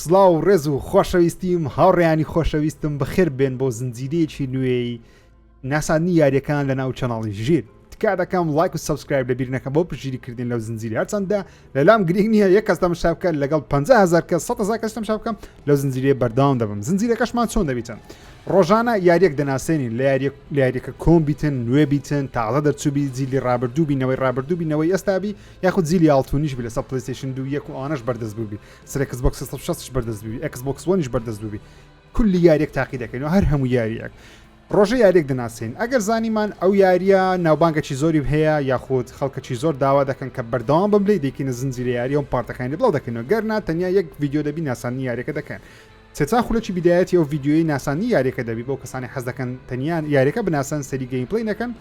سڵاو ڕێز و خۆشەویستیم هاوڕێیانی خۆشەویستم بەخێر بێن بۆ زنجیرەیەکی نوێی ناساندی یارییەکان لە ناو چەناڵی ژیر تکا دەکەم لایک و سابسکرایب لەبیر نەکەم بۆ پشگیریکردن لەو زنجیرە هەرچەندە لەلام گرنگ نییە یەک کەس تەماشا بکە لەگەڵ 500,000 کەس 100,000 کەس تەماشا بکەم لەو زنجیرەیە بەردەوام دەبم زنجیرەکەشمان چۆن دەبیتن ڕۆژانە یاریەک دەناسێنین لە یاریەکە کۆم بیتن نوێ بیتن تازە دەرچووبی جیلی ڕابردوو بینەوەی ڕابردوو بینەوەی ئێستابی یاخود جیلی ئاڵتونیش بی لەسەر پلەیستەیشن 2 1 و ئەوانەش بەردەست بووبی سەر ئێکسبۆکس 360ش بەردەست بووبی ئێکسبۆکس 1ش بەردەست بووبی کولی یاریەک تاقی دەکەین و هەر هەموو یاریەک ڕۆژە یاریێک دەناسین ئەگەر زانیمان ئەو یاریە ناوبانگەکی زۆری هەیە یاخود خەڵکەکی زۆر داوا دەکەن کە بەردەوام بم لێ دەکەینە زنجیرە یاری و پارتەکانی بڵاو دەکەینەوە گەرنا تەنیا یەک ڤیدیۆ دەبی ناساندی یاریەکە دەکەن سێتا خولەکی بیدایەتی ئەو ڤیدیۆی ناساندی یاریەکە دەبی بۆ کەسانی حەز دەکەن تەنیا یاریەکە بناسان سەری گەیمپڵەی نەکەن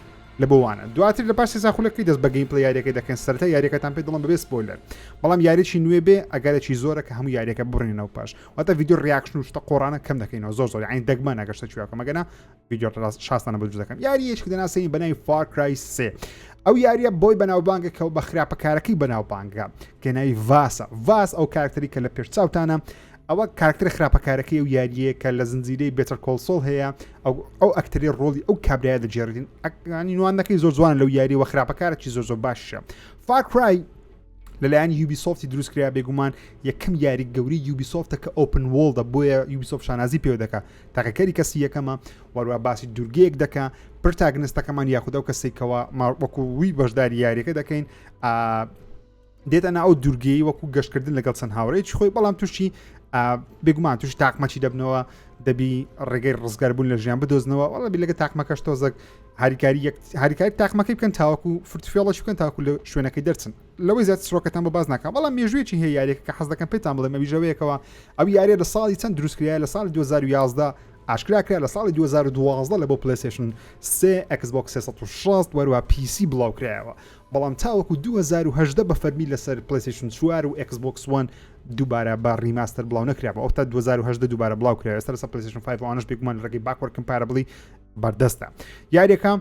لە بۆوانە دواتر لە پاش سێتا خولەکەی دەست بە گەیمپڵەی یاریەکەی دەکەن سەرەتا یاریەکەتان پێ دڵم بەبێ سپۆیلەر بەڵام یاریی نوێ بێ ئەگەرێکی زۆرە کە هەموو یاریەکە بڕێنەوە پاش واتە ڤیدیۆ ڕیاکشن و شتە قۆڕانە کەم دەکەینەوە زۆر یعنی دەگمە ناگەشتە چویاکە مەگەنە ڤیدیۆ شاستانە بەجوز دەکەم یاریەکی دەناسین بەناوی فار کرای 3 ئەو یاریە بۆی بەناوبانگەکە بە خراپەکارەکەی بەناوبانگە کە ناوی ڤاس ئەو کارکتەری کە لە پێش چاوتانە ئەوە کارکتەر خراپەکارەکەی و یاریە کە لە زنجیرەی بێتەر کۆڵسۆڵ هەیە ئەو ئەکتەری ڕۆڵی ئەو کابرایە دەجێڕین ئەنی نوانەکەی زۆر جوان لەو یاری وە خراپەکارێکی زۆر باشە فار کرای لەلایەن یوبیسۆفتی دروستکرا بێگومان یەکەم یاری گەوری یوبیسۆفتە کە ئۆپن وۆڵدە بۆیە یوبیسۆفت شانازی پێوە دەکا تەقەکەری کەسی یەکەمە وەروە باسی دوورگەیەک دەکا پرتاگنستەکەمان یاخود ئەو کەسێکەوە وەکو وی بەشداری یاریەکە دەکەین دێتە ئەو دوورگەی وەکو گەشتکردن لەگەڵ چەند هاوڕێکی خۆی بەڵام تووشی بێگومان توش تاقمەچی دەبنەوە دەبی ڕێگەی ڕزگاربوون لە ژیان بدۆزنەوە وەڵا بی لەگە تاقمەکەش تۆزەک هاریکاری تاقمەکەی بکەن تاوەکو فرتفێڵەش بکەن تاوەکو لە شوێنەکەی دەرچن لەوەی زیاد چیڕۆکەتان بە باز ناکەم بەڵام مێژوێکی هەیە یاریەکە کە حەز دەکەم پێتان بڵێم ئەویژەوەیەکەوە ئەو یاریە لە ساڵی چەند دروستکرایە لە ساڵی 2011 ئاشکراکرا لە ساڵی 2012 لە بۆ پلەیستەیشن 3 ئێکسبۆکس 360 وەروە پیسی بڵاوکرایەوە بەڵام تاوەکو 2018 بە فەرمی لەسەر پلەیستەیشن 4 و ئێکسبۆکس 1 دووبارە بە ڕیماستەر بڵاو نەکرایەوە ئەو تا 2018 دووبارە بڵاو کرایەوە ئێستا لەسەر پلەیستەیشن 5 ئەوانەش بێگومان ڕێگەی باکوەرد کمپارەبڵی بەردەستە یاریەکە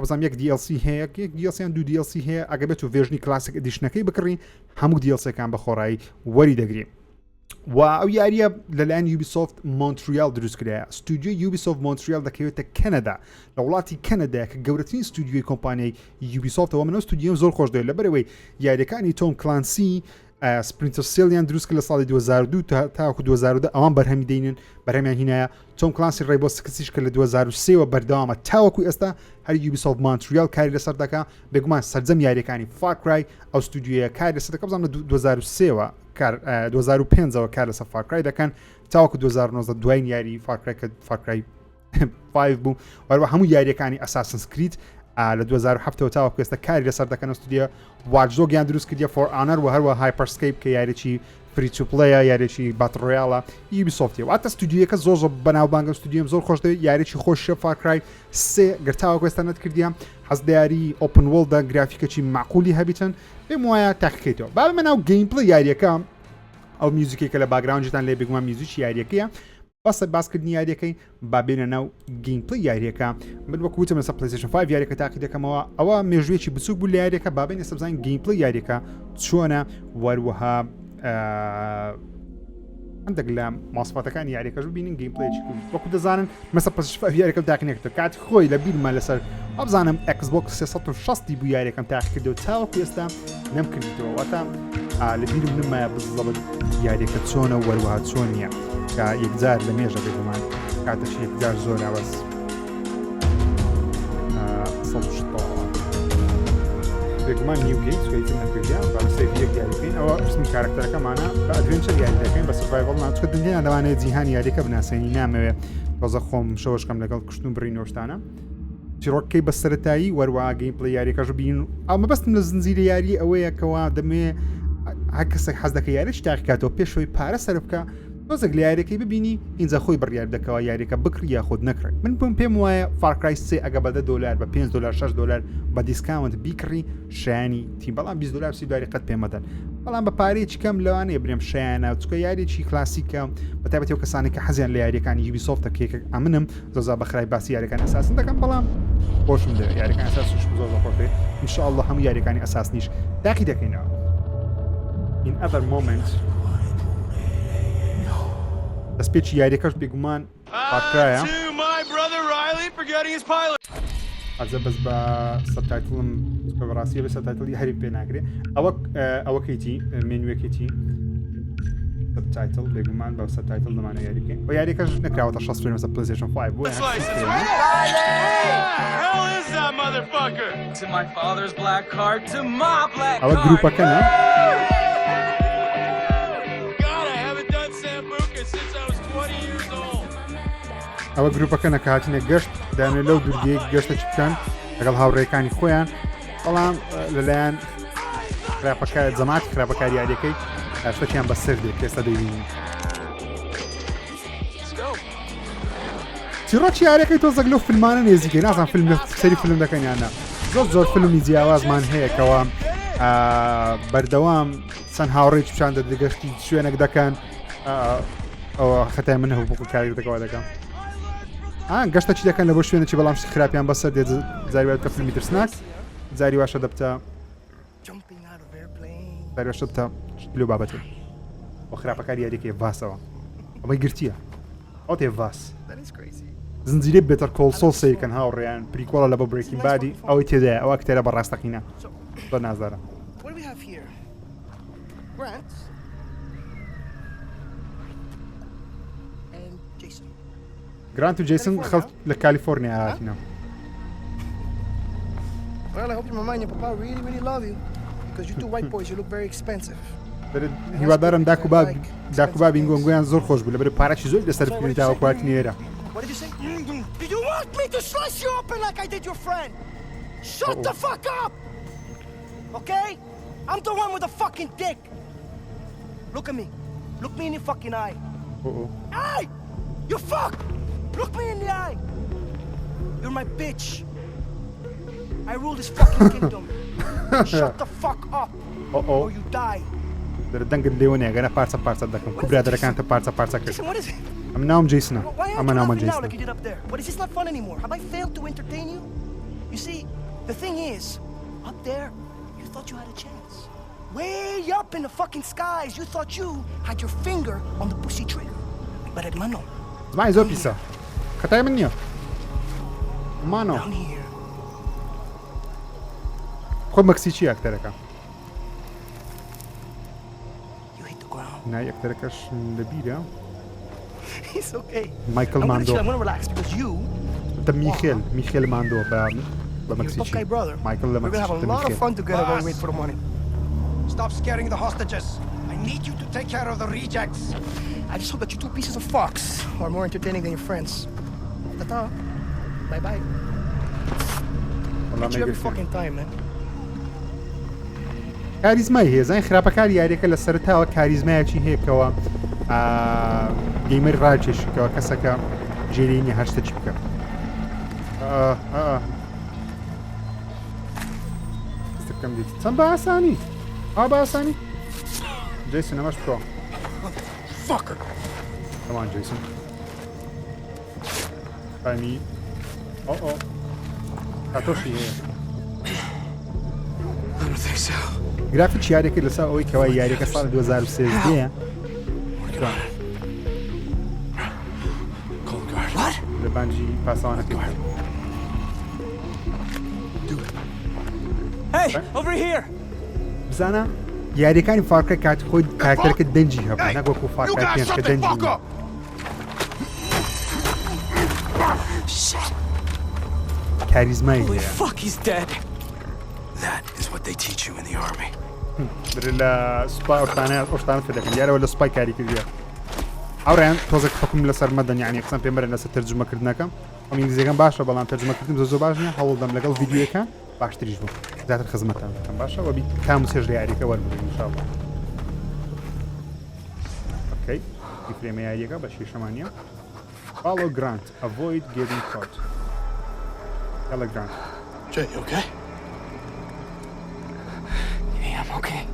وەزام یەک DLC هەیە DLC دو DLC هەیە ئەگە بێت و ڤێژنی کلاسیک ئەدیشنەکەی بکڕین هەموو DLCەکان بە خۆڕایی وەری دەگرین و ئەو یاریە لەلایەن یوبیسۆفت مۆنتریال دروستکرایە ستودیۆی یوبیسۆفت مۆنتریال دەکەوێتە کەنەدا لە وڵاتی کەنەدا کە گەورەترین ستودیۆی کۆمپانیای یوبیسۆفتەوە منەوە ستودیۆم زۆر خۆش دەوێت لەبەرەوەی یاریەکانی تۆم کلانسی سپرینتر سێلیان دروست کرد لە ساڵی 2002 تاوەکو 2010 ئەوان بەرهەمی دێنن بەرهەمیان هینایە تۆم کلانسی ڕێبۆ سکسیش کە لە 2003 و بەردەوامە تاوەکو ئێستا هەر یوبیسۆفت مۆنتریال کاری لەسەر دەکا بێگومان سەرجەم یاریەکانی فار کرای ئەو ستودیۆیە کاری لەسەر دەکا بزانم لە 2003 2005ەوە کار لەسەر فار کرای دەکەن تاوەکو 2019 دوای یاری فار کرای 5 بوو وەروە هەموو یاریەکانی ئەساسنس کریت لە 2007 تاوەکو ئێستا کاری لەسەر دەکەن ستودیۆ واچدۆگیان دروست کردیە فۆر ئانەر و هەروە هایپەرسکەیپ کە یاریی فری تو پلەیە یاریی باتڕۆیاڵە یوبیسۆفتی واتە ستودیۆیەکە زۆر بەناوبانگە ستودیۆم زۆر خۆش دەوێت یاریی خۆشە فار کرای 3 گرتاوەکو ئێستا نەتکردیان حەز دیاری ئۆپن وۆڵدا گرافیکەکی معقولی هەبیتن پێم وایە تاقیکەیتەوە با بمە ناو گەیمپڵەی یاریەکە ئەو میوزیکێکە لە باگراونجتان لێ بگومان میوزیکی یاریەکەیە بەسە باسکردنی یاریەکەی بابێنە ناو گەیمپڵەی یاریەکە من وەکوتم لەسەر پلەیستەیشن 5 یاریەکە تاقی دەکەمەوە ئەوە مێژوێکی بچوک بوو لە یاریەکە بابێن ئێستا بزانین گەیمپڵەی یاریەکە چۆنە وەروەها هەندێک لە ماسفاتەکانی یاریەکەش ببینین گەیمپڵەیەکی وەکو دەزانن مەسە پلەیستەیشن 5 یاریەکە تاقینێکتە کات خۆی لە بیرمە لەسەر ئەبزانم ئێکسبۆکس 360 بوو یاریەکەم تاقی کردەوە تاوەکو ئێستا نەمکردیتەوە واتە لە بیرم نمایە بزڵت یاریەکە چۆنە وەروەها چۆن نییە کە یەکجار لە مێژە بێگومان کاتەش یەکجار زۆر ئاوەز بێگومان نیوگەیت سوێتم نەکردیان بە سێفیەک یاریەکەین ئەوە ڕسمی کارکتەرەکەمانە بە ئەدڤێنچەر یاری دەکەین بە سڤایڤڵ ناچکە دنیایان دەوانێت جیهانی یاریەکە بناسێنی نامەوێت بەزە خۆم شەوەشکەم لەگەڵ کشتن و بڕینۆشتانە چیڕۆکەی بە سەرەتایی وەروە گەیمپڵەی یاریەکەش بین ئەمە بەستم لە زنجیرە یاری ئەوەیە کەوا دەمێ هەر کەسێک حەز دەکە یاریش تاقیکاتەوە پێشەوەی پارە سەر بکە تۆزێک لە یاریەکەی ببینی ئینجا خۆی بڕیار دەکەوە یاریەکە بکڕی یاخود نەکڕێت من بم پێم وایە فار کرای 3 ئەگە بە $10 بە $5 $6 بە دیسکاونت بیکڕی شایانی تیم بەڵام $20 $30 قەت پێمەدەن بەڵام بە پارەیەکی کەم لەوانەیە برێم شایانە چکە یاریێکی کلاسیکە بە تایبەتی ئەو کەسانی کە حەزیان لە یاریەکانی یوبیسۆفتە کێکە ئەمنم زۆزا بەخرای باسی یاریەکان ئەساسن دەکەم بەڵام خۆشم دەوێت یاریەکان ئەساسش زۆر خۆشێ ئینشاءالله هەموو یاریەکانی ئەساس نیش تاقی دەکەینەوە. In other moment, فار کرای 3 لە لایەن یوبیسۆفت دروستکرایە ستودیۆی یوبیسۆفت مۆنتریال دەکەوێتە کەنەدا لە وڵاتی کەنەدا کە دەستپێکی یاریەکەش بێگومان پاکرایە ئەزە بەس بە سەبتایتڵم بەڕاستیە بە سەبتایتڵی هەری پێ ناگرێت ئەوەکەیتی مێنوەکەیتی سبتایتل بێگومان بە سەبتایتڵ دەمانە یاری بکەین بە یاریەکەش نەکراوەتە 6 فرێم لەسەر پلەیستەیشن 5 بۆ ئەوە گروپەکەنە ئەوە گروپەکەنە کە هاتینە گەشت دامێت لەو دوورگەیەک گەشتەی بکەن لەگەڵ هاوڕێکانی خۆیان بەڵام لەلایەن جەماعەتی خراپەکاری یاریەکەی شتێکیان بەسەر دێت ئێستا دەبینین چیڕۆکی یاریەکەی تۆزێک لەو فیلمانە نێزیکەی نازانم فیلم سەری فیلم دەکەن یان نا زۆر فیلمی جیاوازمان هەیە کەەوە بەردەوام چەند هاوڕێی پیشان دەگەشتی شوێنێک دەکەن ئەوە خەتای من هەبوو بۆ کارێک دەکەوە دەکەم گەشتە چی دەکەن لە بۆ شوێنێکی بەڵام خراپیان بەسەر دێت زاری وایە فیلمی ترسناک زاری واشە دەبتە زاری واشە دەبتە لەو بابەتێ بۆ خراپەکاری یاریەکەی ڤاسەوە ئەمەی گرتیە ئەو تێ ڤاس زنجیرە بێتەر کۆڵسۆڵ سەیەکەن هاوڕێیان پریکۆڵە لە بۆ برێکین بادی ئەوەی تێدایە ئەوە کتێرە بەڕاستەقینە زۆر نازدارە گرانت و جیسن خەڵک لە کالیفۆرنیا هاتینە هیوادارم داکوبا بینگۆنگۆیان زۆر خۆش بوو لەبەر پارەکی زۆر لەسەر بکردیتەوە کوارتنیێرە What did you say? Did you want me to slice you open like I did your friend? Shut the fuck up! Okay? I'm the one with the fucking dick. Look at me. Look me in the fucking eye. Hey! You fuck! Look me in the eye. You're my bitch. I rule this fucking kingdom. Shut the fuck up. Or you die. دەنگت لێوەنێ گەنە پارچە دەکەم کو برادەرەکانتە پارچە کرد ئەم ناوم جیسنە ئەمە ناومە جیسنە But is this not fun anymore? Have I failed to entertain you? You see, the thing is, up there, you thought you had a chance. Way up in the fucking skies, you thought you had your finger on the pussy trigger. But hermano, زمانی زۆر پیسە خەتای من نییە مانۆ خۆ مەکسی چی ئەکتەرەکە نا ئەکتەرەکەش لە بیرە مایکل ماندۆ میخێل ماندۆ بە مەکسیچی مایکل لە مەکسیچی Stop scaring the hostages. I need you to take care of the rejects. I just hope that you two pieces of fox are more entertaining than your friends. Ta-ta. Bye-bye. I'll meet you every fucking time, man. کاریزمای هەیە زای خراپەکاری یاریەکە لە سەرتاوە کاریزمایەکی هەیەکەوە گەیمەر ڕاکێشکەوە کەسەکە ژێرینی هەشتە چی بکە دەستەکەم دیت چەند بە ئاسانی بە ئاسانی جیسن ئەمەش بکەوە ئەمان جیسن فامی کاتۆشی هەیە گرافیک یاریەکە لەسەر ئەوەی کەوای یاریەکە ساڵی 2013 لە بانجی پاسەوانەکە بزانە یاریەکانی فارکە کاتی خۆی کاراکتەرەکە دەنجی هەبوو نەگوەکو فارکای پێنج کە دەنجی کاریزمای هەیە برە لە سوپای ئۆشتانە فێدەکەن یارەوە لە سوپای کاری کردیە ئەوڕیان تۆزێک حکوم لەسەر مەدەن یعنی قسەم پێم بەرە لەسەر تەرجمەکردنەکەم ئەم ئینگلیزیەکەم باشە بەڵام تەرجمەکردن زۆر باشنیە هەوڵدەم لەگەڵ ڤیدیۆیەکان باشتریش بوو زیاتر خزمەتتان دەکەم باشە وە کام و سێژ لە یاریەکە وەربگرین ئینشاڵڵا ئۆکەی دیفرێمە یاریەکە بە شێشەمانیە follow grant avoid getting caught yalla grant Jay, you okay? Yeah, I'm okay.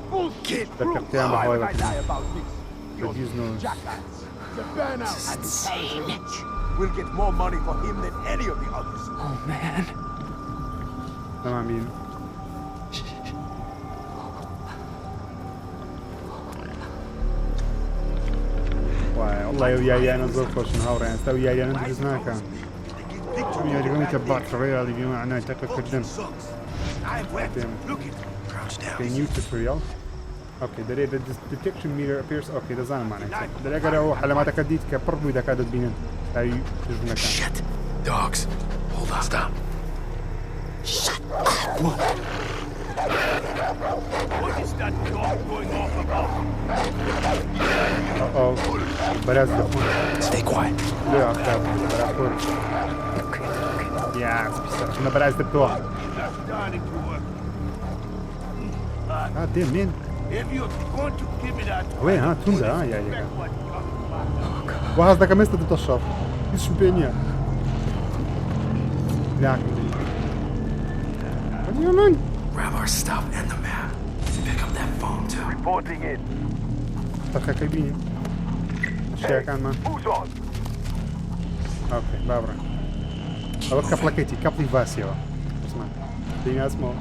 Bullshit! Why would I lie about this? But he's no jackass. The burnout. Insane. We'll get more money for him than any of the others. Oh man. No, I mean. والله یارییانە زۆر خۆشن هاوڕێیان ئێستا یارییانە دروست ناکەن یاریەکەمی کە باتڕێیاڵی بێمەعنای تەقەکردن new tutorial اوكي دري the detection meter appears اوكي دەزانم معنی دري ئەگەر ئەو حەلەماتەکە دیت کە پڕ بووی دەکات دەتبینن تاوی دژمنەکان Shit! Dogs! Hold on. Stop! Shut up! What is that dog going off about? oh بەراز دەخۆن Stay quiet. لێ ئاختا بەراز خۆر یاس پیسە چونە بەراز دەبتەوە Starting to work. دێ من If you're going to give me that, ئەوەی ها توندە ها یاریەکە وەهاز دەکەم ئێستا دەتە شەڕ هیچم پێ نییە من grab our stuff and the map. Pick up that phone too. Reporting in. تەقەکەی بینیم شیەکانمان Who's on? اوكي بابڕێن ئەوە کەپڵەکەیتی کەپڵی ڤاسیەوە عوسمان دەیناسمەوە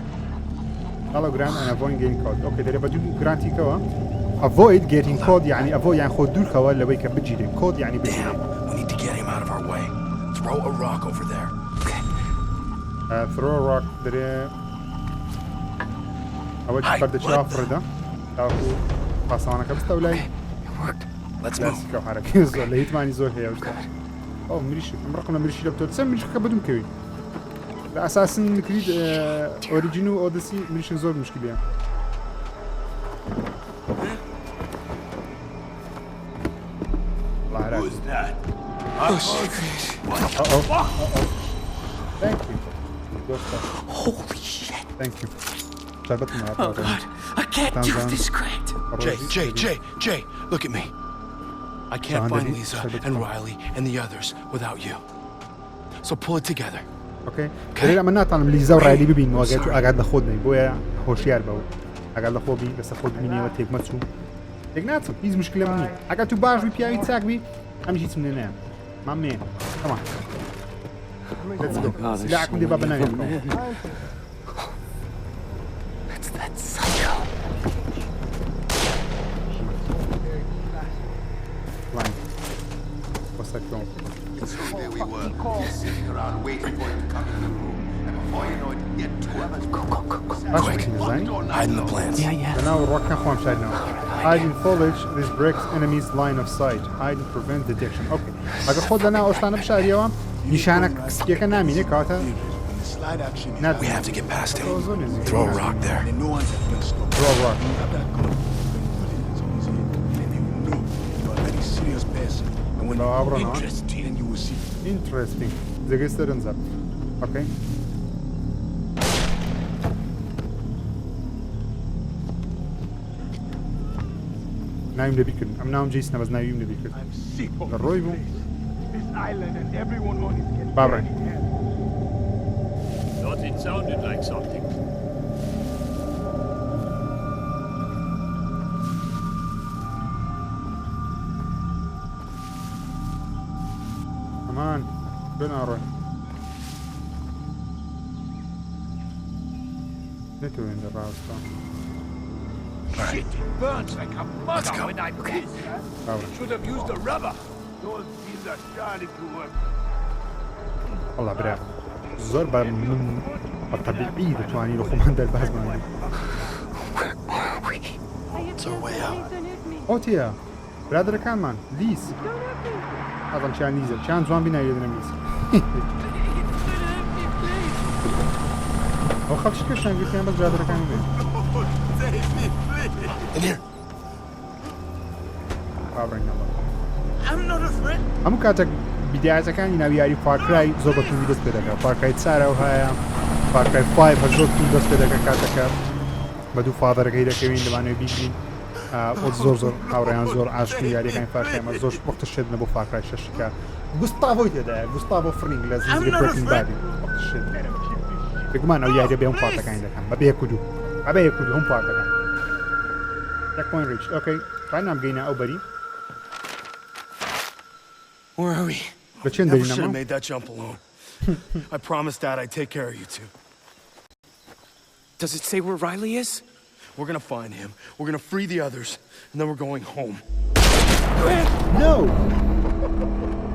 Hello Grant and avoid getting caught. Okay, دەرێ بە دوو گرانتیکەوە avoid getting caught یعنی avoid یان خۆ دوورخەوە لەوەی کە بگیرێن caught یعنی بگیرێن We need to get him out of our way. Throw a rock over there. Okay. throw a rock دەرێ ئەوە بەردەچی ئافرەدە تاکو پاسەوانەکە بستە و لای Let's move. لاسیکە و حرەکەی زۆر لە هیتمانی زۆر هەیە شتا ئەو مریشی ئەم ڕقم لە مریشی لە بتۆ چەند مریشەکە بەدوم کەوی لە ئەساسن کرید ئۆریجین و ئۆدەسی مریشن زۆر مشکلیە Who's that? Thank you. Holy shit! Thank you. شربتنا Oh god, I can't do this, Grant. Jay, look at me. I can't find Lisa and Riley and the others without you. So pull it together. Okay. دەرێ ئەمە ناتوانم لیزا و ڕایلی ببین وەگەر ئاگات لە خۆت نەی بۆیە هۆشیار بەوە ئەگەر لە خۆ بی لەسەر خۆت ببینیەوە تێک مەچوو تێک ناچم هیچ مشکلەم نییە ئەگەر تو باش بی پیاوی چاک بی ئەم هیچم لێ نایە مامێ کەما سلاحكم دي بابا نايم That's that psycho. Line. What's that going? So there we were, sitting around waiting for him to come in the room. And before you know it, yet two of us. Go. Quick, hide in the plants. Yeah. And now rock can form side now. Hide in foliage. This breaks enemy's line of sight. Hide and prevent detection. Okay. أجا خود لنا أصلاً بشاريوا نشانك سكيكا ناميني كاتا. We have to get past him. Throw a rock there. Throw a rock. Interesting. زي رنزا. Okay. نايم نبيكن. I'm now جيسنا بس نايم نبيكن. الرويبو. بابرين. Thought it sounded like something. Come on. Been alright. Need to end the route. Shit, it burns like a mother when I piss. Bابرين. Should have used the rubber. Those things are starting to work. والله برافو. زور من الطبيعي بتواني لو خمان ده البحث من It's our way out. أوتيا برادر كان مان ليس هذا شان ليزر شان زوان بينا يدنا ليس هو خلص كيف شان قلت بس برادر كان وين In here. بابرين الله I'm not a friend. همو كاتك بدايەکانی ناوی یاری کرای زۆر بەتون دەست پێ دەکات کرای چارە هەیە کرای 5 هەر زۆرتون دەست پێ دەکات کاتەکە بە دوو فادەرەکەی دەکەوین دەمانێت بیکەین زۆر هاوڕێیان زۆر عاشقی یاریەکانی فارکایمە زۆر وەختە شێت نەبوو فاکرای شەشکە گوستاڤۆی تێدایە گوستاڤۆ فرینگ لە زنجیرە برێکینگ بادی بگومان ئەو یاریە بێ هەم پارتەکانی دەکەن بەبێ یەک و دوو هەم پارتەکان یەک پوینت ریچ ئۆکەی با نامگەینە ئەو بەری Where are we? Never should have made that jump alone. I promised Dad I'd take care of you two. Does it say where Riley is? We're gonna find him. We're gonna free the others, and then we're going home. No!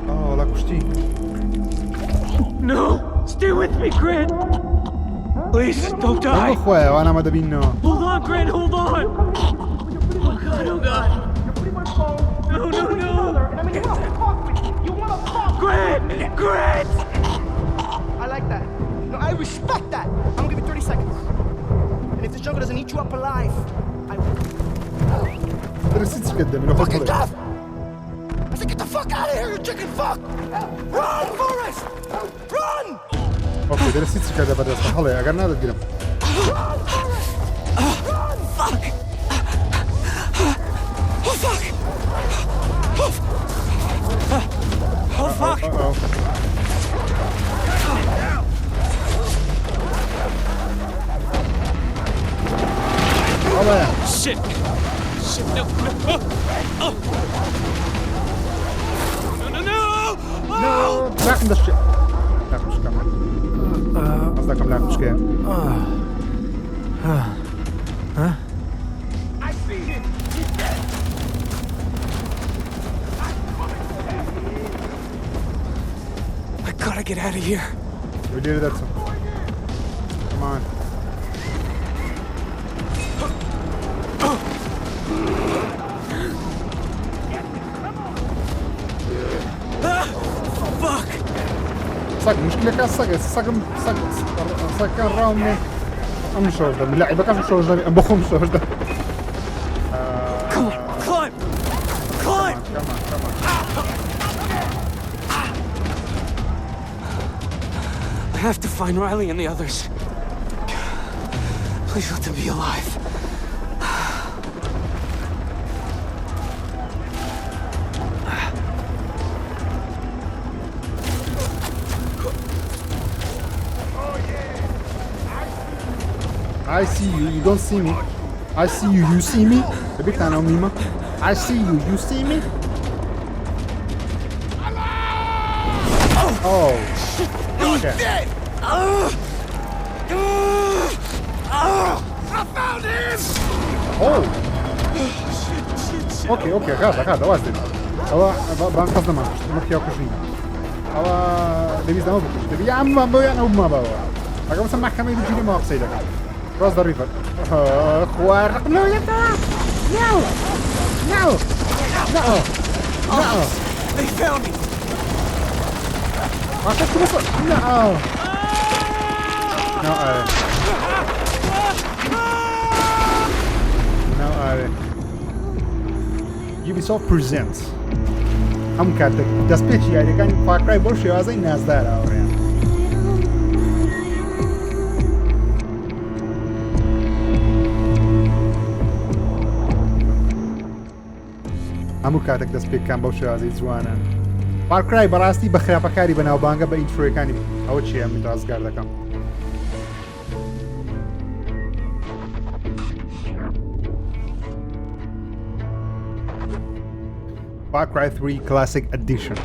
والله کوشتی. No! Stay with me, Grant! Please, don't die! خواه وانا ما دبینو. Hold on, Grant, hold on! Oh God, oh God! No, no, no! Grant! Grant! I like that. No, I respect that. I'm gonna give you 30 seconds. And if the jungle doesn't eat you up alive, I will. درسيت قدام لو خذ Fucking tough! I said get the fuck out of here, you chicken fuck! Run, Forrest! Run! اوكي درسيت كذا بدأ صحلي أقرنا هذا الجرم. Run, Forrest! Run! Fuck! Oh fuck! Oh fuck! الله. Shit! Shit, no, no! Oh! No, no, no! لا عند الشيء. لا مش كمان. قصدك لا مش كمان. I see him! He's dead! I gotta get out of here. We did that. Come on. Fuck! صق مشكلة كان صق كان راهم أم شوش ده ملاعب كان شوش ده بخم شوش ده. Come on, climb! Climb! Come on. I have to find Riley and the others. Please let them be alive. I see you. You don't see me. I see you. You see me. ببيك أنا وميمة. I see you. You see me. Oh. Okay. Dead! I found him! Oh. اوكي هذا واسد. هو بانقذنا ما فيها كشري. هو دبي زمان بكش دبي يا عم ما بيا أنا وما بوا. أقوم سمع كم يجيني ما أقصي لك. Cross the river. خوار. No. They found me! ما تكتب بس. No. Ubisoft presents. هم كاتك دەستپێکی یاریەکانی پاکرای بۆ شێوازەی نازدارە ئەوڕێن. هەموو کاتێک دەستپێکان بەو شێوازەی جوانە. پاکرای بەڕاستی بە خراپەکاری بەناوبانگە بە ئینترۆیەکانی ئەوە چیە من ڕازگار دەکەم. Far Cry 3 Classic Edition.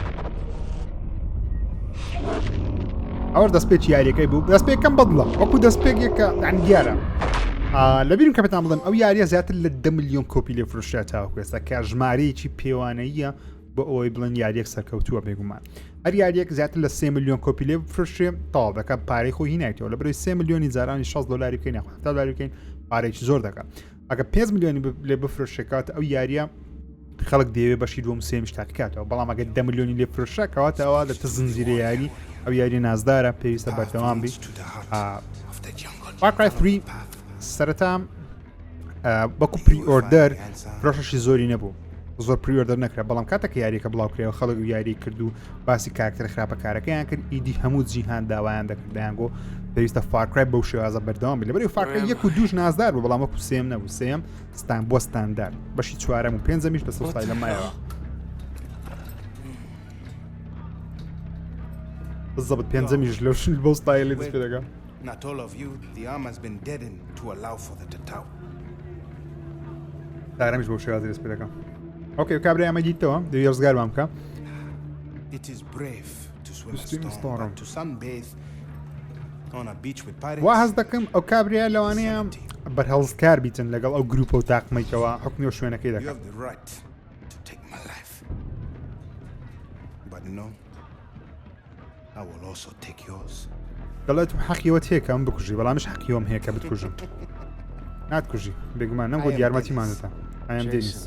ئەوە دەستپێکی یاریەکەی بوو. دەستپێکەکەم بەدڵە وەکو دەستپێکێکە دیارە. لەبیرم کە پێتان بڵێم ئەو یاریە زیاتر لە 10 ملیۆن کۆپی لێ فرۆشرا تاوەکو ئێستا کە ژمارەیەکی پێوانەییە بۆ ئەوەی بڵێن یاریەک سەرکەوتووە بێگومان. هەر یاریەک زیاتر لە 3 ملیۆن کۆپی لێ بفرۆشرێ تەواو دەکات پارەی خۆی هینایەوە لە بەرەوەی 3 ملیۆنی جارانی $60 بکەین یاخۆ $70 بکەین پارێکی زۆر دەکات. ئەگە 5 ملیۆنی لێ بفرۆشێکات ئەو یاریە خەڵک دەیەوێت بەشی دووەم سێمیش تاکاتەوە بەڵام ئەگە 10 ملیۆنی لێ فرۆشرا کەواتەوە لە زنجیرە یاری ئەو یاری نازدارە پێویستە بەردەوام بی. Far Cry 3 سەرەتا بەکو پری ئۆردەر فرۆشەشی زۆری نەبوو زۆر پری ئۆردەر نەکرا بەڵام کاتێک یاریەکە بڵاوکرێەوە خەڵک و یاری کرد و باسی کاراکتەر خراپەکارەکەیان کرد ئیدی هەموو جیهان داوایان دەکردیان گۆ پێویستە Far Cry بەو شێوازە بەردەوام بێت لەبەرەوەی Far Cry 1 و 2 نازدار بوو بەڵام وەکو سێیەم نەبوو سێیەم بۆ ستاندار بەشی چوارەم و پێنجەمیش بە سەوسای لەمایەوە بالضبط پێنجەمیش لەو بۆ ستایلی دەست پێ دەکات. Not all of you, the arm has been deadened to allow for the tatau. دارەمیش بۆ شێوازی دەست پێ دەکەم. ئۆکێ کابرای ئەمە دیتەوە دەوی ڕزگار بام بکە. It is brave to swim a storm, but to sunbathe on a beach with pirates. وا هەز دەکەم ئەو کابریا لەوانەیە بەرهەڵزکار بیتن لەگەڵ ئەو گروپە و تاقمەیتەوە حکمی و شوێنەکەی You دەکەن. have the right to take my life. but no, I will also take yours. دەڵێت حەقیەوە تێکە ئەم بکوژی بەڵامش حەقیەوەم هەیە کە بتکوژم ناتکوژی بێگومان نەم بۆ یارمەتیمانەتە ئایم دێنیس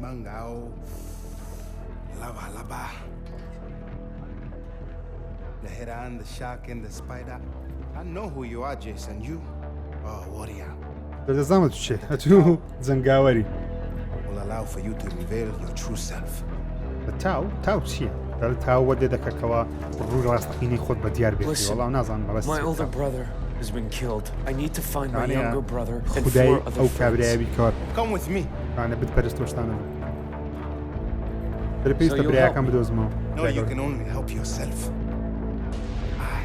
Mangao, lava lava. The heron, the shark, and the spider. I know who you are, Jason. You are a warrior. دەزانم چێ ئەتو جەنگاوەری Will allow for you to reveal your true self. تاو چییە؟ دەڵێت تاوە دێ دەکەکەوە ڕووی ڕاستەقینەی خۆت بە دیار بێتی وەڵام نازانم بەڵێ My older brother has been killed. I need to find my younger brother and خودای 4 other ئەو friends. کابرایە بیکەوە Come with me. کانە بتپەرستۆشتانە دەرە پێویستە برایەکان بدۆزمەوە No, you can only help yourself. I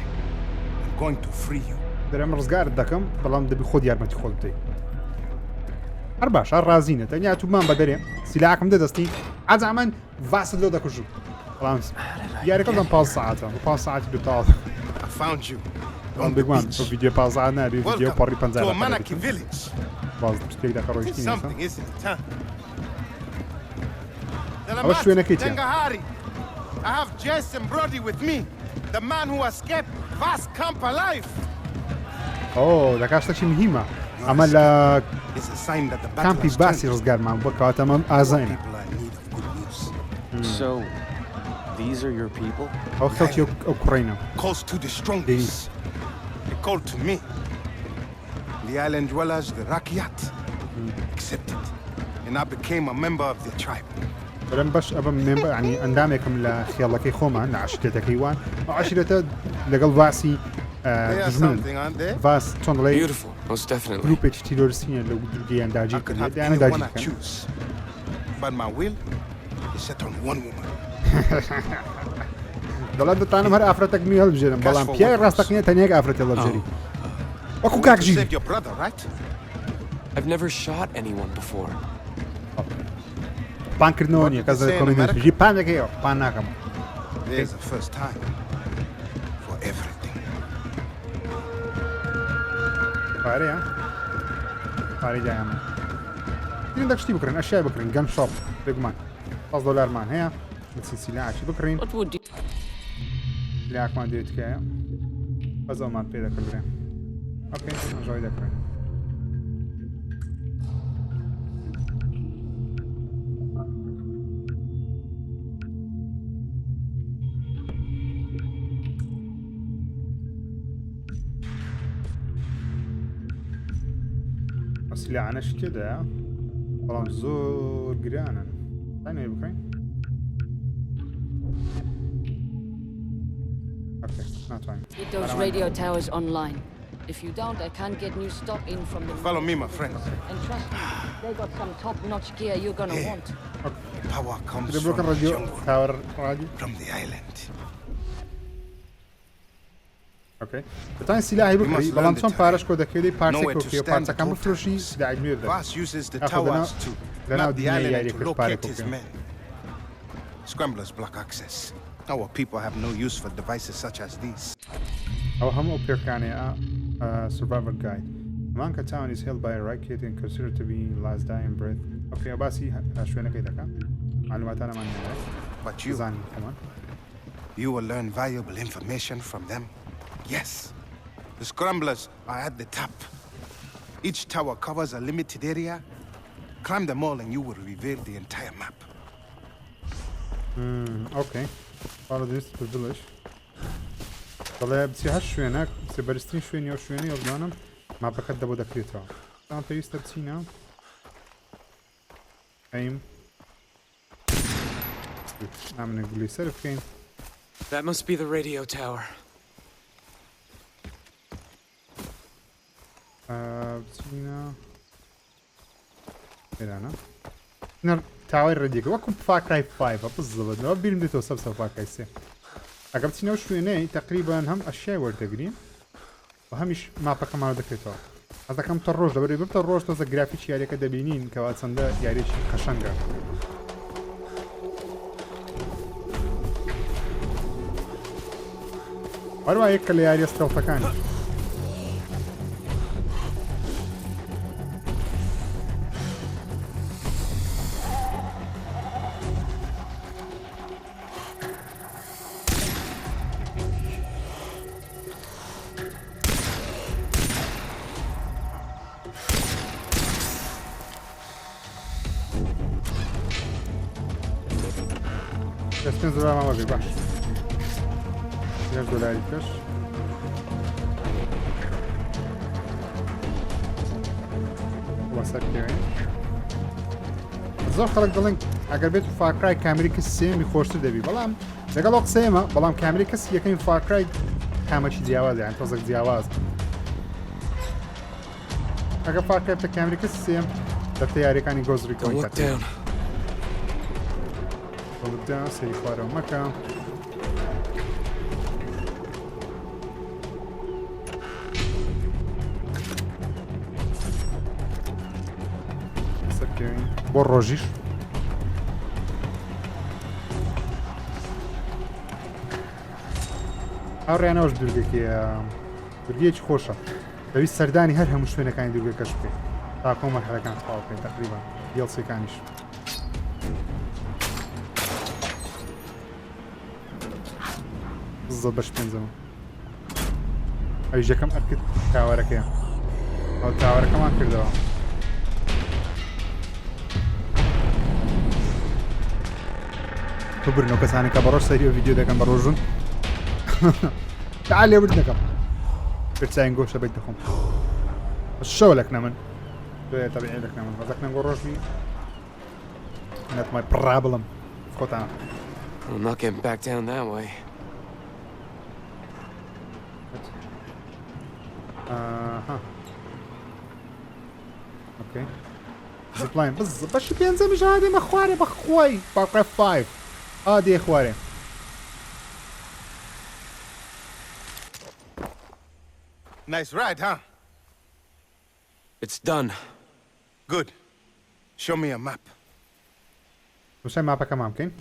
am going to free you. دەرەم ڕزگارت دەکەم بەڵام دەبی خۆت یارمەتی خۆت بدەیت هەر باش هەر ڕازینە تەنیا تومان بە دەرێ سیلاکم دەدەستی ئازامان ڤاست لۆ دەکوژم بەڵام یاریەکەم 5 ساعتە 5 ساعتی دوتاڵ I found you. ئەم بگوان بۆ ڤیدیۆ 5 ساعت نابێ ڤیدیۆ پەڕی 50 to a Manaki village. باز شتێک دەکە ڕۆیشتی نیسە Something, isn't it, huh? ئەوە شوێنەکەی چییە؟ Dengahari. I have Jason Brody with me, the man who escaped vast camp alive. ئۆ دەکا شتێکی مهمە ئەمە لە It's a sign that the battle کامپی has باسی turned. ڕزگارمان بۆ کاتەمەم ئازانە People are in need of good news. So, these are your people? ئەو خەڵکی ئەو کوڕینە Calls to the strongest. They called to me. The island dwellers, the Rakyat, accepted, and I became a member of their tribe. بەرەم بەش ئەبم مێمبە ینی ئەندامێکم لە خێڵەکەی خۆمان لە عشرێتەکەی وان ئەو عشرێتە لەگەڵ واسی They are دژمن something, aren't they? واس چۆن دەڵێ Beautiful, most definitely. گروپێکی تیرۆریستینە لە دوورگەیان داگیر I could کردێت have دایانە anyone I داگیرکەن choose, but my will is set on one woman. دەڵێت دەتانم هەر ئافرەتێکمی هەڵبژێرم بەڵام پیای ڕاستەقینە تەنیەک ئافرەتی هەڵبژێری وەکو You کاکژی saved your brother, right? I've never shot anyone before. پانکردنەوە نییە کەس کۆمنتژی پانەکەیەوە پان ناکەم There's a first time for everything. پارەیە پارەی دایانە این دەشتی بکڕین ئەشیای بکڕین گەم شۆپ بگومان $5 هەیە سیلاکی بکڕین What would you... لاکمان دێت تکایە بەزەڵمان پێ دەکردێ ئۆکەی ئەژۆی دەکڕین سیلاعانەش تێدایە بەڵام زۆر گرانن تانێ بکڕین Get those radio towers online. If you don't, I can't get new stock in from the... Follow me, my friend. And trust me, they got some top-notch gear you're gonna want. Power comes The from broken the radio jungle, tower radio. from the island. Okay. بتان سلاحی بکری بەڵام چۆن پارەش کۆ دەکەی پارچێک کۆکیە پارچەکان بفرۆشی سلاحی دەکەی Vass uses the towers to map the island and to locate his men. Scramblers block access. Our people have no use for devices such as these. ئەو هەموو پێکانەیە survivor guide. Manka town is held by a racket and considered to be last dying breath. Okay, باسی شوێنەکەی دەکەم. معلوماتانەمان هەیە. But you, زانین کەمان. you will learn valuable information from them. Yes. The scramblers are at the top. Each tower covers a limited area. Climb them all and you will reveal the entire map. Okay. Follow this to the village. دەڵێ بچی هەر شوێنە سێبەرزترین شوێنی ئەو شوێنەی ئەوزانم ماپەکەت دەبۆ دەکرێتەوە تان پێویستە بچینە ئەیم نامنە گولی سەر بکەین That must be the radio tower. بچینە پێرانە نەر تاوای ڕێدیەکە وەکو فاکرای 5 بزڵەوە بیرم دێتەوە سەر فاکای 3 ئەگەر بچینەوە شوێنەی تقریبان هەم ئەشیای وەردەگرین و هەمیش ماپەکەمانە دەکرێتەوە ئەس دەکەم تە ڕۆژ دەبێت بتە ڕۆژ تۆزە گرافیکی یاریەکە دەبینین کەوا چەندە یاریێکی قەشەنگە هەروە یەکە لە یاریە ستەڵتەکانی پێ زۆر ماوەی باش $10 کەش وەسەرکەوێن زۆر خەڵک دەڵێن ئەگەر بێت فاکرای کامێری کەس سێمی خۆشتر دەبی بەڵام لەگەڵ ئەو قسەیەمە بەڵام کامێری کەس یەکەمی فاکرای کامەکی جیاوازە یان تۆزێک جیاواز ئەگەر فاکرای بتە کامێری کەس سێم دەبتە یاریەکانی گۆزڕیکەوەی کاتێ بەڵبدا سەری خوارەوە مەکە بۆ ڕۆژیش هاوڕێیانەوەش دوورگەیەکی خۆشە دەویست سەردانی هەر هەموو شوێنەکانی دوورگەکەش بکەیت تا کۆ مەرحەلەکان تەواو بکەین تەقریبان دیڵسەکانیش زۆر بەش پێنجەمە ئەویش یەکەم ئەرکرد تاوەرەکەیە ئەو تاوەرەکەمان کردەوە برنەوە کەسانی کە بەڕۆژ سەری و ڤیدیۆ دەکەن بە ڕۆژون تا لێ ورد دەکەم پرچاین گۆشە بەیت دەخۆم شەوە لەکنە من دوێ تەبیعی لەکنە من بەزەکنە گۆ ڕۆژی نەتمای پڕا بڵم خۆتان I'm not getting back down that way. اوكي زبلاين بالضبط باش بينزل مش هادي مخواري بخوي باقي 5 هادي يا اخواري Nice ride, huh? It's done. Good. Show me a map. وش المابا كمان ممكن؟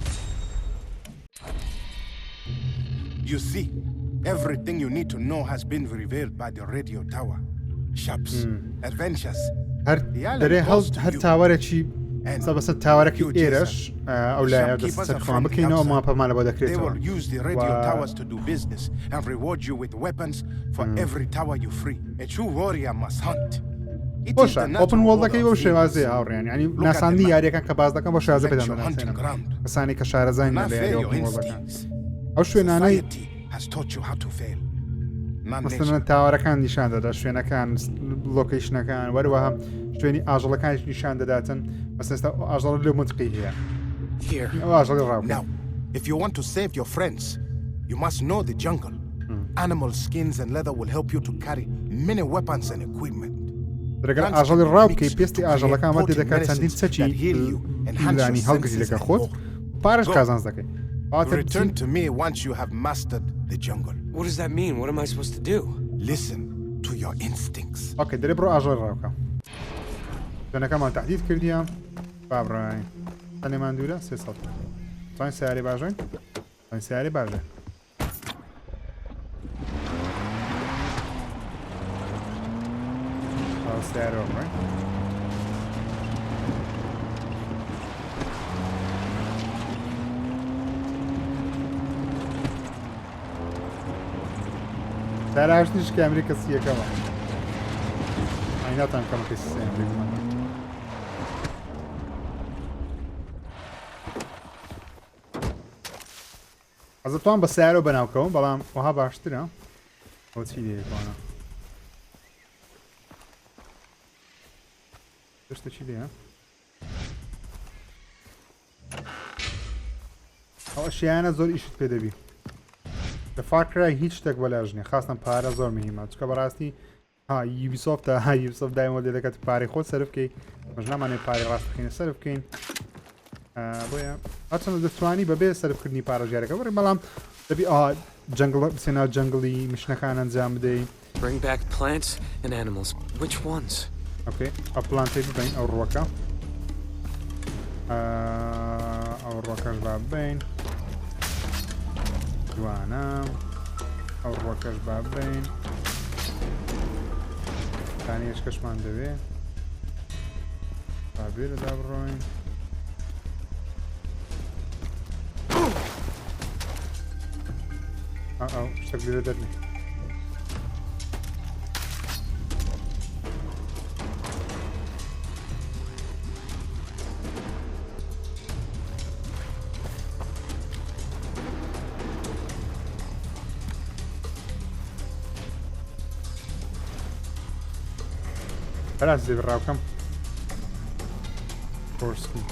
You see, everything you need to know has been revealed by the radio tower. Shops, adventures. هر دري هر تاورێکی سەبەسە تاوەرەکی ئێرەش ئەو لایە دەستەخۆن بکەینەوە ماپەمان لە بۆ They دەکرێتەوە will use the radio towers to do business and reward you with weapons for every tower you free. A true warrior must hunt. بۆشە ئۆپن وۆڵدەکەی بەو شێوازەیە هاوڕێیان ینی ناساندی یاریەکان کە باز دەکەن بۆ شازە پێدان دەناسێنن کەسانی کە شارەزای لە یاری ئۆپن وۆڵدەکان ئەو شوێنانەی مەسەڵەن تاوەرەکان نیشان دەدات شوێنەکان لۆکەیشنەکان وەروەها شوێنی ئاژەڵەکانیش نیشان دەداتن مەسەستا ئاژەڵ لێ منتقی هەیە ئەو ئاژەڵی ڕاوکە. If you want to save your friends, you must know the jungle. Animal skins and leather will help you to carry many weapons and equipment. دەگەر ئاژەڵی ڕاو بکەی پێستی ئاژەڵەکان وەدی دەکات چەندین سەچی لانی هەڵگری لەکە خۆت پارەش کازانز دەکەی. Return to me once you have mastered the jungle. What does that mean? What am I supposed to do? Listen to your instincts. اوكي دەرێ بڕۆ ئاژەڵی ڕاوکە. شوێنەکەمان تهدید کردیان بابڕای هەنێمان دوورە 300 توانین سیاری باشین؟ توانین سیاری باشە. سیارە بڕای. سەراشتیش کامێری کەسی یەکەمە. ئایناتان کەم کەسی سێیەم لێکمانە. ئەز دەتوان بە سیارە بەناوکەوم بەڵام وەها باشترە ئەو چی لێتوانە دەشتە چی لێە ئەو ئەشیانە زۆر ئیشت پێ دەبی لە فاکرای هیچ شتێک بەلاژ نییە خاستن پارە زۆر مهمە چکە بەڕاستی یوبیسۆفتە یوبیسۆفت دایمەوە لێ دەکات پارەی خۆت سەرف بکەیت مەژ نامانێت پارەی ڕاستەکەینە سەرف بکەین بۆیە هەرچەندە دەتوانی بەبێ سەرفکردنی پارەژارەکە وەڕێ بەڵام دەبی جەنگڵ بچێنە جەنگڵی مشنەکان ئەنجام بدەیت. Bring back plants and animals. Which ones? Okay, ئەو پلانتێک ببین ئەو ڕووەکە ئەو ڕووەکەش با ببین جوانە ئەو ڕووەکەش با ببین تانیش کەشمان دەوێت با بێرەدا بڕۆین ئەو شتێک لێرە دەرنێ بەراز دێ بڕاوکەم کۆرسکی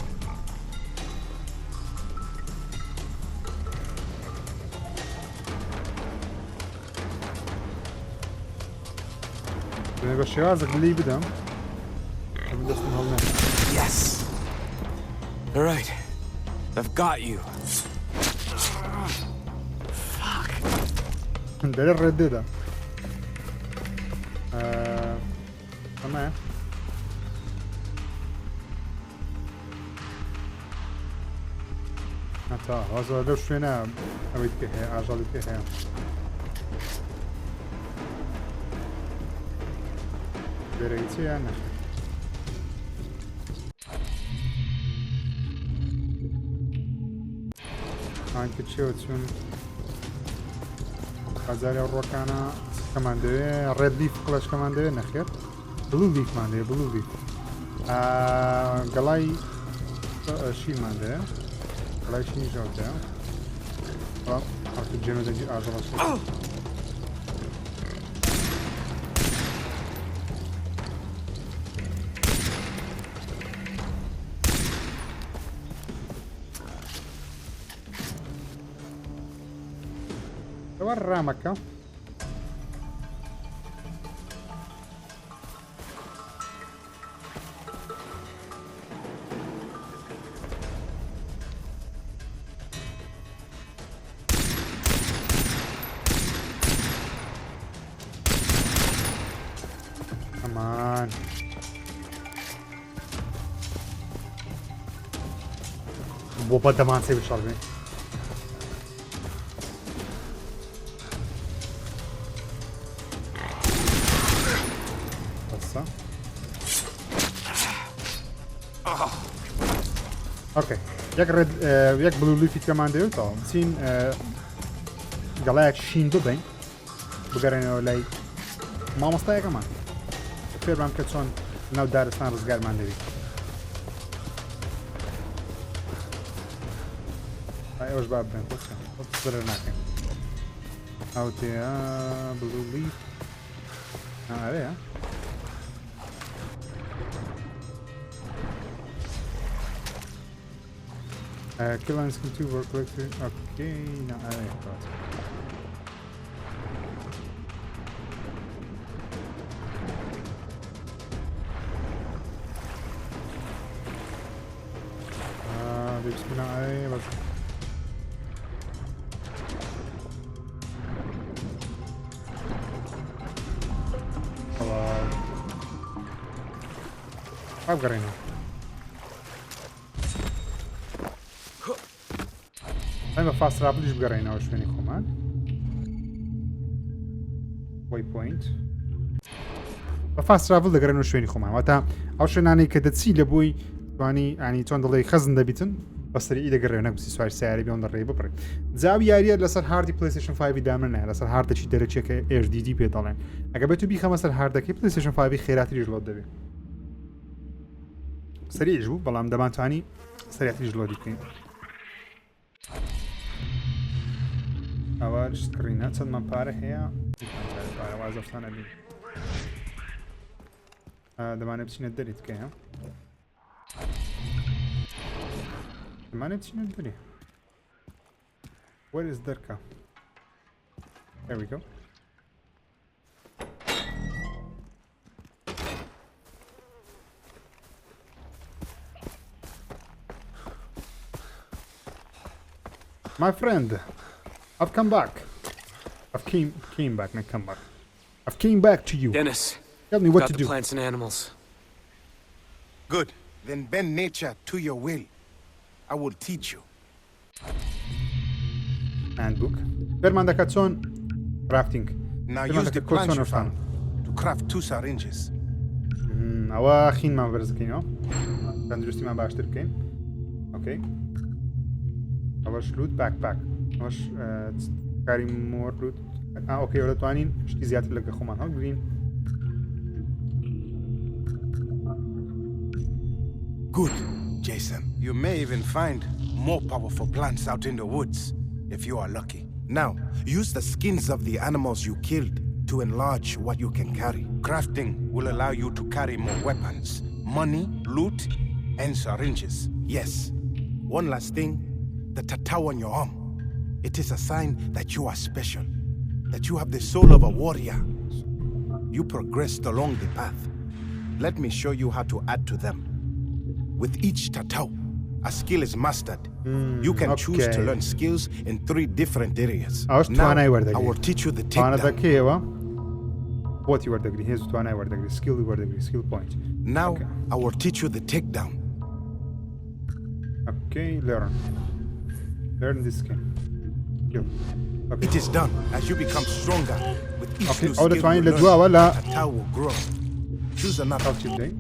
بە شێوازێک لی بدەم دەستم هەڵنێ Yes. All right. I've got you. Fuck. دەرێ ڕێت دێدا ئەمە هەتا وازە لەو شوێنە ئەوەی پێ هەیە ئاژاڵی پێ هەیە بێرەی چیان نە ئانکە چێوە چون هەزاری ڕۆکانە کەمان دەوێ ڕێد لیف قڵەش کەمان دەوێ نەخێت بلو لیفمان دەوێ بلو لیف گەڵای شیمان دەوێ گەڵای شینی ژەوتەیە هەڵکە جێمەدەجی ئاژەڵەش ئەوە ڕامەکە ئەمان بۆ بە دەمان سێ بشەڵبێ اوكي ياك بلو ليفي كمان ديوتو بسين قلايك شين ببين بقرينو لاي ما مستايا كمان كثير بام كتشون ناو دارستان رزقار مان ديوي هاي اوش باب بين بس ناكين او تي بلو ليف عليها kill lines can too work quickly. Okay, no, I got it. There's gonna let's hello. I've got it now. ئەمە فاست ترافلیش بگەڕێنەوە شوێنی خۆمان وایپۆینت بە فاست ترافل دەگەڕێنەوە شوێنی خۆمان واتە ئەو شوێنانەی کە دەچی لە بۆی توانی ئانی چۆن دەڵێ خەزن دەبیتن بەسەری ئی دەگەڕێنە بسی سوار سیاری بێن دەڕێ بپڕێت جاوی یاریە لەسەر هاردی پلەیستەیشن 5 دامن نایە لەسەر هاردێکی دەرەچێکە HDD پێ دەڵێن ئەگە بێت و بیخەمە سەر هاردەکەی پلەیستەیشن 5 خێراتریش لۆد دەبێت سەریعش بوو بەڵام دەمانتوانی سەریعتریش لۆدی بکەین ئەوە سکرینە چەندمان پارە هەیە وازەفتانە بین دەمانێت بچینە دەری تکەیە دەمانێت بچینە دەری Where is دەرکە There we go My friend I've come back. I've came back, not come back. I've came back to you. Dennis, tell me what got to the do. Plants and animals. Good. Then bend nature to your will. I will teach you. Handbook. Berman Dakatson, crafting. Now use the plants you found to craft 2 syringes. أوا خين ما برزكينه. تندرستي ما باشتركين. Okay. أوا شلوت backpack. واش كاري مور لوت اوكي ولا توانين شتي زيادة لك خمان ها جرين Good, Jason. You may even find more powerful plants out in the woods if you are lucky. Now, use the skins of the animals you killed to to enlarge what you can carry. Crafting will allow you to carry more weapons, money, loot, and syringes. Yes. One last thing, the tattoo on your arm. It is a sign that you are special, that you have the soul of a warrior. You progressed along the path. Let me show you how to add to them. With each tattoo, a skill is mastered. You can choose to learn skills in 3 different areas. Now, I will teach you the takedown. What you are degree? Here's to an hour degree. Skill you are degree. Skill point. Now, I will teach you the takedown. Okay, learn. Learn this skill. Okay. It is done as you become stronger. With each Okay, new all the skill time you let's learn, go ولا the tattoo will grow. Choose another. How today?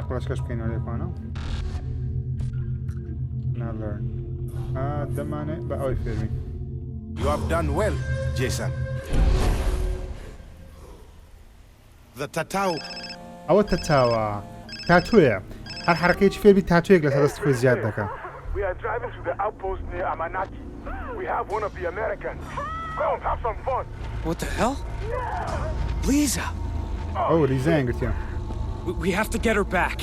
خلاص كاش بكين عليك أنا. Now learn. دمانة بقى يفيرمي. You have done well, Jason. The tattoo. أو التتاوى. تاتوية. هالحركة فيها بتاتوية جلسة تستخدم زيادكراو. We are driving to the outpost near Amanaki. We have one of the Americans. Come, have some fun. What the hell? Lisa! Oh, Lisa قلت يا. We have to get her back.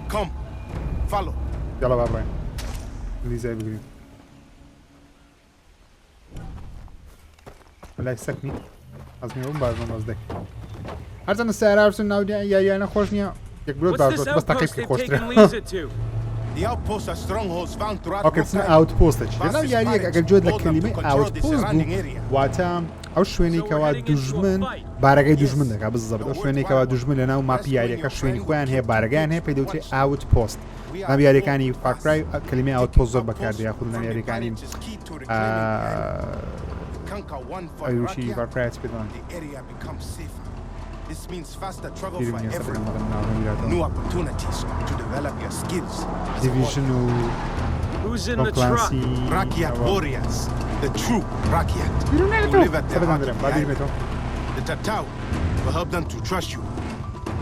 Come, follow. يلا بابا. Lisa بقولي. ولا يسكني. أزمي أم بعد ما أصدق. هرزنا السعر أرسل ناودي يا أنا خوشني. يقبلوا بعض بس تحقيق خوشتر. The outposts are strongholds found throughout اوكي تسمى اوتبوست لأنه يارییەکە ئەگەر جۆت لە کلمەی اوتبوست بوو واتە ئەو شوێنەی کەوا دوژمن بارەکەی دوژمن دەکات بزەبێت ئەو شوێنەی کەوا دوژمن لەناو ماپی یاریەکە شوێنی خۆیان هەیە بارەکەیان هەیە پێی دەوترێت اوتپوست ناو یاریەکانی فارکرای کلمەی اوتپوست زۆر بەکاردێت یاخود ناو یاریەکانی ئەوشی فارکرای پێدەڵێن This means faster travel for everyone. New opportunities to develop your skills. Division Who's in the truck? Rakyat warriors. The true Rakyat. Who live at the heart of the tattoo will help them to trust you.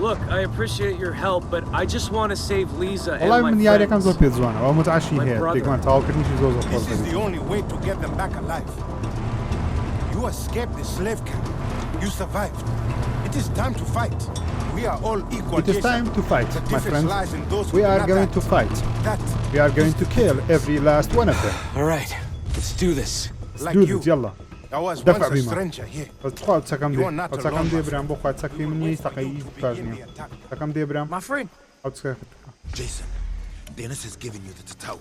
Look, I appreciate your help, but I just want to save Lisa and والله my من یاریەکان زۆر friends. پێ جوانە ئەو متعشی هەیە تێکمان تەواوکردنیشی زۆر زۆر This is the only way to get them back alive. You escaped the slave camp. You survived. It is time to fight. We are all equal. It is time to fight, The my difference friends. lies in those who We do are not going act. to fight. That, We are going to kill every last one of them. All right, let's do this. like Do you, this يلا. I was دفع once a بما. stranger here. بس تخوات تسكم You دي. are not أو تسكم alone, دي my برام بخوات تسكي مني تقي كازني. تسكم دي برام. My friend. أو تسكي. Jason, Dennis has given you the tattoo.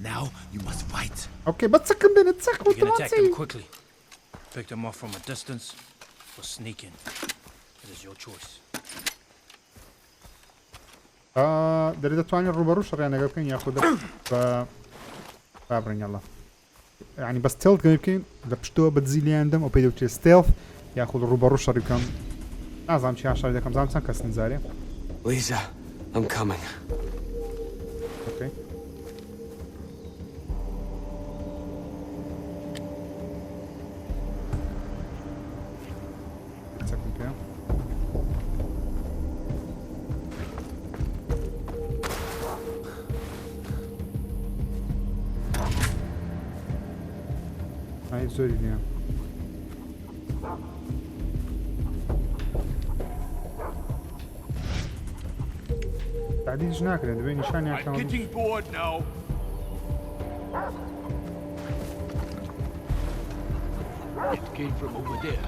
Now you must fight. أوكي بس تسكم دي نتسك We can attack them وتمانسي. quickly. Pick them off from a distance or sneak in. It is your choice. دري تواني الروبرو شر يعني قبل كان ياخذ فابرن يلا يعني بس تيلث يمكن لبشتو بتزيلي عندهم او بيدو ستيلث ياخذ الروبرو شر كان لازم شي 10 دقيقة زعما كاس نزاري Lisa, I'm coming. اوكي هاي زوري اليوم تعديل جناكرة دبي نشاني I'm getting bored now. It came from over there.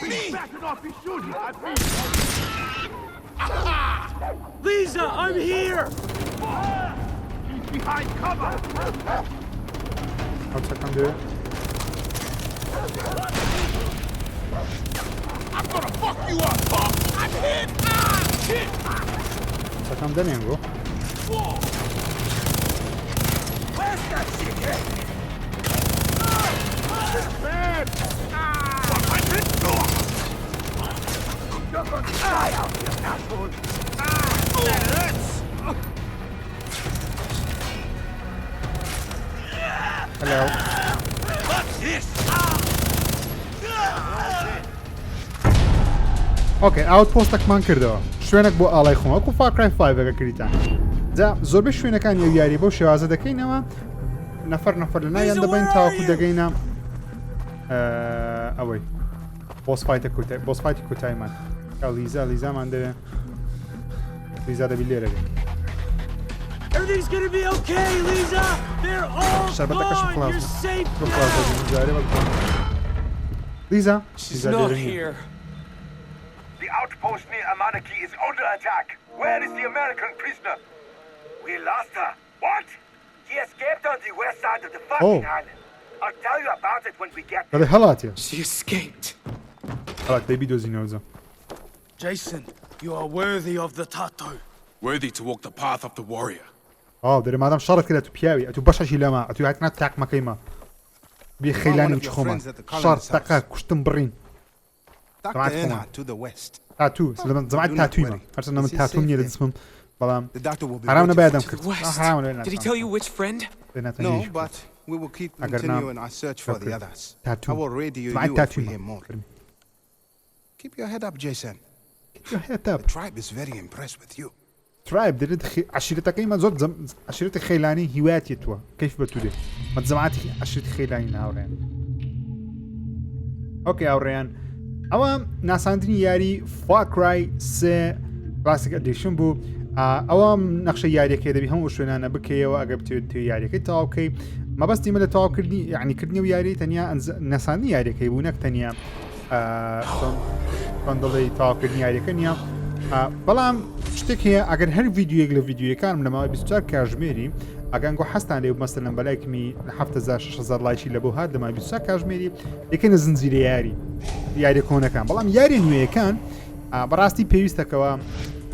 He's backing off his shooting. Lisa, I'm here! He's behind cover. How second do it? I'm gonna fuck you up, punk. I'm hit. Shit. Second then go. Where's that shit? Man. 100. You're gonna die out here, asshole. That hurts. Hello. What's this? اوكي اوت بوستك مان كردو شوينك بو الاي خو اكو فار كراي 5 اگه كريتان جا زۆربەی شوێنەکانی ئەو یاری بۆ شێوازە دەکەینەوە نەفەر لە نایان دەبین تاوەکو دەگەینە ئەوەی بۆسفایتی کوتایمان لیزامان دەوێ لیزا دەبی لێرە Everything's gonna be okay, Lisa. They're all gone. You're safe now. Lisa, she's not here. The outpost near Amanaki is under attack. Where is the American prisoner? We lost her. What? She escaped on the west side of the fucking island. I'll tell you about it when we get there. هەڵاتە She escaped. هەڵات دەبی دۆزینەوە. Jason, you are worthy of the tattoo. Worthy to walk the path of the warrior. دەرێ مادام شەڕت کرد تو پیاوی ئەتو بەشەشی لەما ئەتو هاتنە تاقمەکەیمە بێ خەیلانی و خۆمان شەڕ تەقە کوشتم بڕین تاتو زەمات تاتویمە هەرچەندە من تاتوم نییە لە دەستمم بەڵام حرام نەبایدەم کرد Did he tell you which friend? No, but we will keep continuing our search for the others. I will radio you if we hear more. Keep your head up, Jason. Keep your head up. The tribe is very impressed with you. ترايب دەرێت عشیرەتەکەیمە زۆر عشیرەتی خەیلانی هیوایەتی تووە کەیف بە تو دێ مەجەماعەتی عشیرەتی خەیلانی هاوڕێیان ئۆکێ هاوڕێیان ئەوە ناساندنی یاری کرای سێ ڕاستەکە دێشن بوو ئەوە نەخشە یاریەکە دەبی هەموو شوێنانە بکەیەوە ئەگەر بتوێت تو یاریەکەی تەواوکەی مەبەستیمە لە تەواوکردنی یعنیکردنی و یاری تەنیا ناساندنی یاریەکەی بوو نەک تەنیا دڵی تەواوکردنی یاریەکە نییە بەڵام شتێک هەیە ئەگەر هەر ڤیددیوەک لە ڤیددیوەکانم لەماوەی 24 کاتژمێری ئەگەنگۆ هەستان لێ مەسەلەن بەلایکمی 7,000 لایکی لە بۆ هات لەمای 24 کاتژمێری یەکەنە زنجیرە یاری کۆنەکان بەڵام یاری نوێیەکان بەڕاستی پێویستەکەوە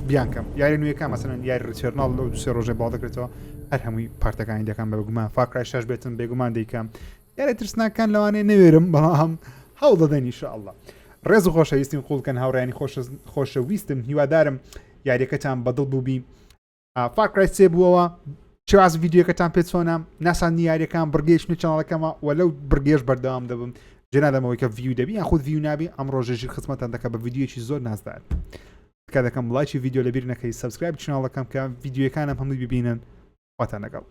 بیانکەم یاری نوێیەکان مەسەلەن یاری ڕچێرناڵ لەو دوسێ ڕۆژێ باڵ دەکرێتەوە هەر هەمووی پارتەکانی دەکەم بە بێگومان کرای 6 بێتن بێگومان دەیکەم یاری ترسناکان لەوانەیە نەوێرم بەڵام هەوڵ دەدەن ئینشاءالله ڕێز و خۆشەویستیم قوڵکەن هاوڕێیانی خۆشەویستم هیوادارم یاریەکەتان بەدڵ بووبی کرای سێ بووەوە چواز ڤیددیوەکەتان پێ چۆنە ناساندنی یاریەکان بڕگەیشتنی چەناڵەکەمە و لەو بڕگێش بەردەوام دەبم جێنادەمەوەی کە ڤیو دەبی یان خودت ڤیو نابی ئەم ڕۆژێژی خزمەتان دەکە بە ڤیددیوێکی زۆر نازدار تکا دەکەم لایکی ڤیددیو لەبیر نەکەی سەبسکرایب چناڵەکەم کە ڤیددیوەکانم هەمووی ببینن واتان لەگەڵ